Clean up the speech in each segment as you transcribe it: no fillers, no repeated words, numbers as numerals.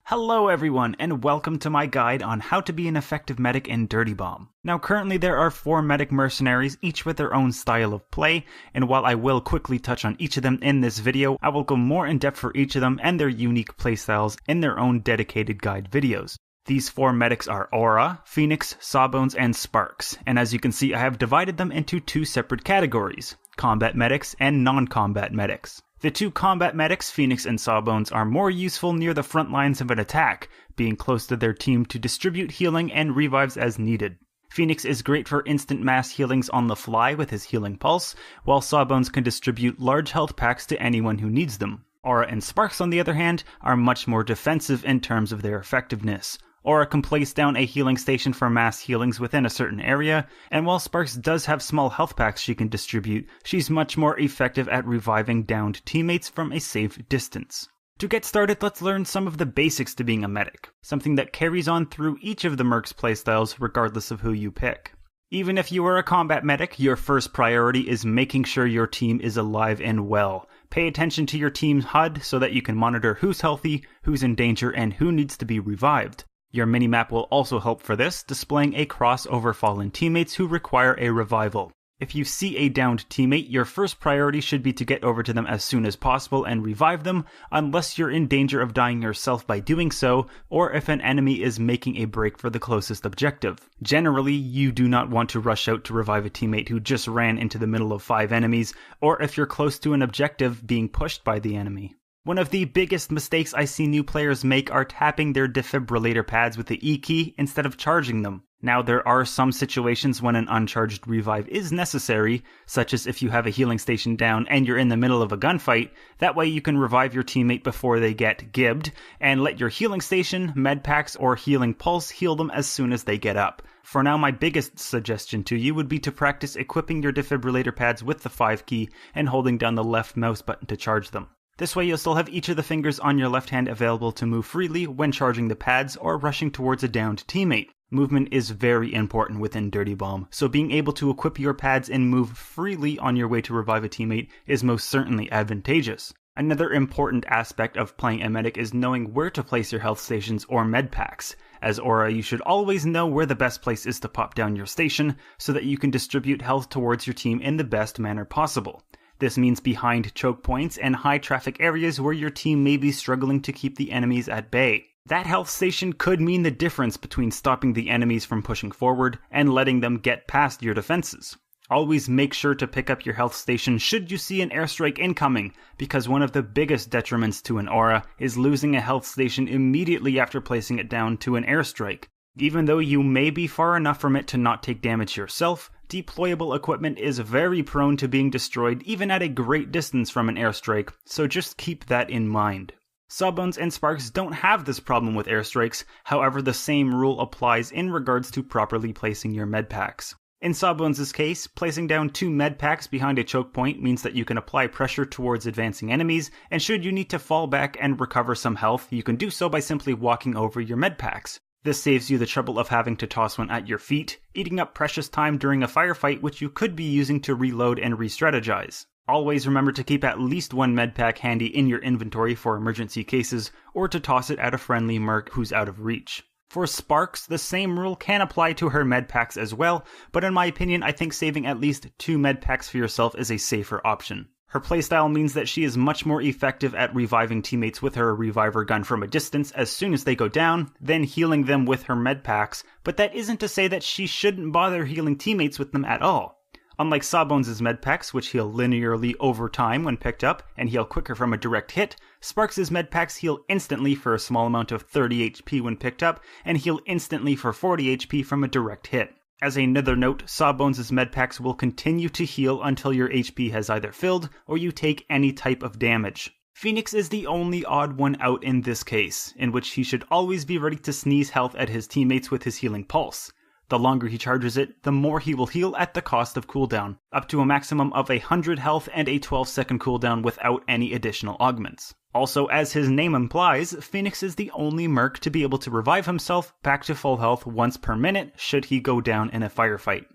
Hello everyone, and welcome to my guide on how to be an effective medic in Dirty Bomb. Now currently there are 4 medic mercenaries, each with their own style of play, and while I will quickly touch on each of them in this video, I will go more in depth for each of them and their unique playstyles in their own dedicated guide videos. These 4 medics are Aura, Phoenix, Sawbones, and Sparks, and as you can see I have divided them into 2 separate categories, combat medics and non-combat medics. The 2 combat medics, Phoenix and Sawbones, are more useful near the front lines of an attack, being close to their team to distribute healing and revives as needed. Phoenix is great for instant mass healings on the fly with his healing pulse, while Sawbones can distribute large health packs to anyone who needs them. Aura and Sparks, on the other hand, are much more defensive in terms of their effectiveness. Aura can place down a healing station for mass healings within a certain area, and while Sparks does have small health packs she can distribute, she's much more effective at reviving downed teammates from a safe distance. To get started, let's learn some of the basics to being a medic, something that carries on through each of the mercs playstyles regardless of who you pick. Even if you are a combat medic, your first priority is making sure your team is alive and well. Pay attention to your team's HUD so that you can monitor who's healthy, who's in danger, and who needs to be revived. Your minimap will also help for this, displaying a cross over fallen teammates who require a revival. If you see a downed teammate, your first priority should be to get over to them as soon as possible and revive them, unless you're in danger of dying yourself by doing so, or if an enemy is making a break for the closest objective. Generally, you do not want to rush out to revive a teammate who just ran into the middle of 5 enemies, or if you're close to an objective being pushed by the enemy. One of the biggest mistakes I see new players make are tapping their defibrillator pads with the E key instead of charging them. Now there are some situations when an uncharged revive is necessary, such as if you have a healing station down and you're in the middle of a gunfight. That way you can revive your teammate before they get gibbed, and let your healing station, med packs, or healing pulse heal them as soon as they get up. For now, my biggest suggestion to you would be to practice equipping your defibrillator pads with the 5 key and holding down the left mouse button to charge them. This way you'll still have each of the fingers on your left hand available to move freely when charging the pads or rushing towards a downed teammate. Movement is very important within Dirty Bomb, so being able to equip your pads and move freely on your way to revive a teammate is most certainly advantageous. Another important aspect of playing a medic is knowing where to place your health stations or med packs. As Aura, you should always know where the best place is to pop down your station so that you can distribute health towards your team in the best manner possible. This means behind choke points and high traffic areas where your team may be struggling to keep the enemies at bay. That health station could mean the difference between stopping the enemies from pushing forward and letting them get past your defenses. Always make sure to pick up your health station should you see an airstrike incoming, because one of the biggest detriments to an Aura is losing a health station immediately after placing it down to an airstrike. Even though you may be far enough from it to not take damage yourself, deployable equipment is very prone to being destroyed even at a great distance from an airstrike, so just keep that in mind. Sawbones and Sparks don't have this problem with airstrikes, however the same rule applies in regards to properly placing your med packs. In Sawbones' case, placing down 2 med packs behind a choke point means that you can apply pressure towards advancing enemies, and should you need to fall back and recover some health, you can do so by simply walking over your med packs. This saves you the trouble of having to toss one at your feet, eating up precious time during a firefight which you could be using to reload and re-strategize. Always remember to keep at least 1 medpack handy in your inventory for emergency cases, or to toss it at a friendly merc who's out of reach. For Sparks, the same rule can apply to her medpacks as well, but in my opinion I think saving at least 2 medpacks for yourself is a safer option. Her playstyle means that she is much more effective at reviving teammates with her reviver gun from a distance as soon as they go down, then healing them with her med packs, but that isn't to say that she shouldn't bother healing teammates with them at all. Unlike Sawbones' med packs, which heal linearly over time when picked up and heal quicker from a direct hit, Sparks' med packs heal instantly for a small amount of 30 HP when picked up and heal instantly for 40 HP from a direct hit. As another note, Sawbones' medpacks will continue to heal until your HP has either filled or you take any type of damage. Phoenix is the only odd one out in this case, in which he should always be ready to sneeze health at his teammates with his healing pulse. The longer he charges it, the more he will heal at the cost of cooldown, up to a maximum of 100 health and a 12-second cooldown without any additional augments. Also, as his name implies, Phoenix is the only merc to be able to revive himself back to full health once per minute should he go down in a firefight.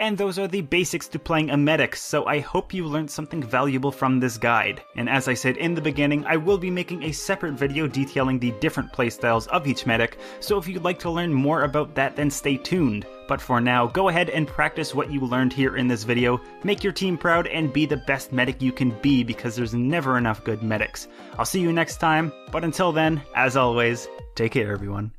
And those are the basics to playing a medic, so I hope you learned something valuable from this guide. And as I said in the beginning, I will be making a separate video detailing the different playstyles of each medic, so if you'd like to learn more about that, then stay tuned. But for now, go ahead and practice what you learned here in this video, make your team proud, and be the best medic you can be, because there's never enough good medics. I'll see you next time, but until then, as always, take care everyone.